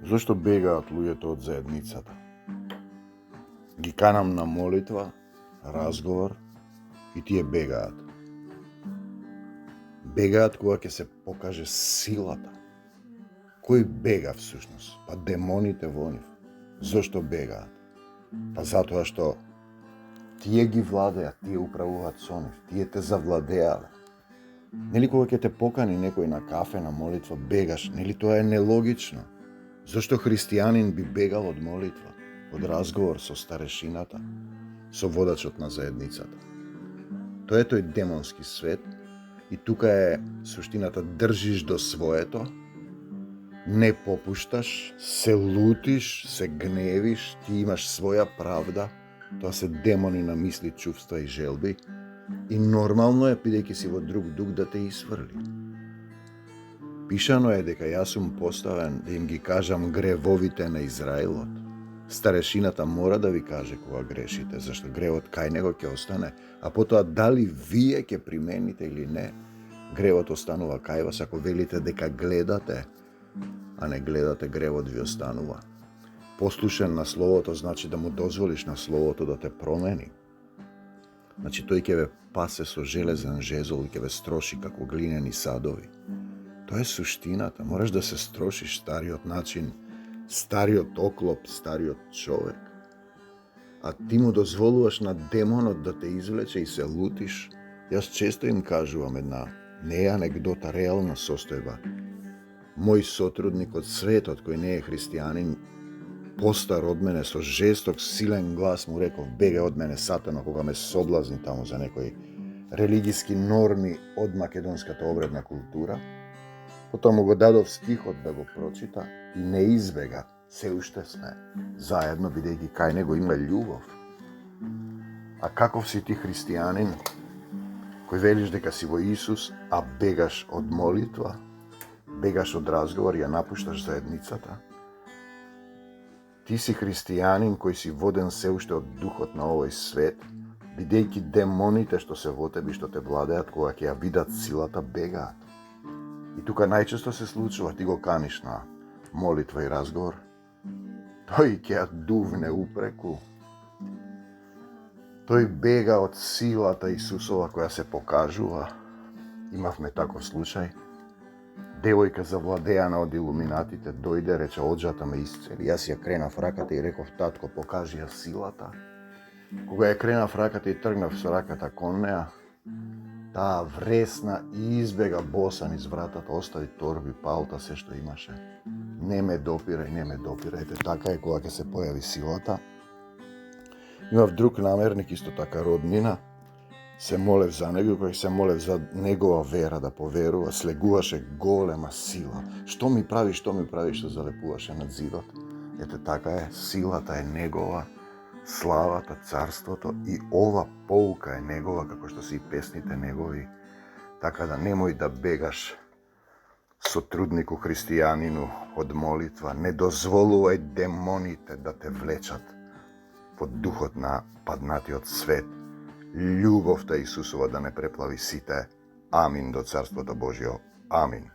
Зошто бегаат луѓето од заедницата? Ги канам на молитва, разговор и тие бегаат. Бегаат кога ќе се покаже силата. Кој бега всушност? Па демоните во нив. Зошто бегаат? Па затоа што тие ги владеат, тие управуваат со нив, тие те завладеале. Нели кога ќе те покани некој на кафе, на молитва, бегаш, нели тоа е нелогично? Зошто христијанин би бегал од молитва, од разговор со старешината, со водачот на заедницата? Тоа е тој демонски свет и тука е суштината: држиш до своето, не попушташ, се лутиш, се гневиш, ти имаш своја правда. Тоа се демони на мисли, чувства и желби. И нормално е, бидејќи си во друг дух, да те исфрли. Пишано е дека јас сум поставен да им ги кажам гревовите на Израилот. Старешината мора да ви каже кога грешите, зашто гревот кај него ќе остане, а потоа дали вие ќе примените или не, гревот останува кај вас. Ако велите дека гледате, а не гледате, гревот ви останува. Послушен на Словото значи да му дозволиш на Словото да те промени. Значи тој ќе ве пасе со железен жезол и ќе ве строши како глинени садови. Тоа е суштината. Мораш да се строшиш, стариот начин, стариот оклоп, стариот човек. А ти му дозволуваш на демонот да те извлече и се лутиш. Јас често им кажувам една не е анегдота, реална состојба. Мој сотрудник од светот, кој не е христијанин, постар од мене, со жесток, силен глас му реков: бегај од мене, сатано, кога ме соблазни таму за некои религиски норми од македонската обредна култура. Потоа му го дадов стихот да го прочита и не избега. Се уште сме заедно, бидејќи кај него има љубов. А каков си ти христијанин, кој велиш дека си во Исус, а бегаш од молитва, бегаш од разговор и ја напушташ заедницата? Ти си христијанин кој си воден се уште од духот на овој свет, бидејќи демоните што се во тебе, што те владеат, кога ќе ја видат силата, бегаат. И тука најчесто се случува, ти го каниш на молитва и разговор, тој ќе ја дувне упреку. Тој бега од силата Исусова која се покажува. Имавме таков случај. Девојка завладеана од илуминатите дојде, рече: оџата ме исцели. Јас ја кренав раката и реков: татко, покажи ја силата. Кога ја кренав раката и тргнав со раката кон неа, таа вресна и избега боса низ вратата, остави торби, палта, се што имаше. Не ме допирај, не ме допирајте. Така е кога ќе се појави силата. Имав друг намерник, исто така роднина. Се молев за него, кога се молев за негова вера да поверува, слегуваше голема сила. Што ми прави, што залепуваше над зидот. Ете така е, силата е негова, славата, царството и ова поука е негова, како што се и песните негови. Така да немој да бегаш, сотруднику христијанину, од молитва. Не дозволувај демоните да те влечат под духот на паднатиот свет. Љубовта Исусова да не преплави сите. Амин до Царството Божјо. Амин.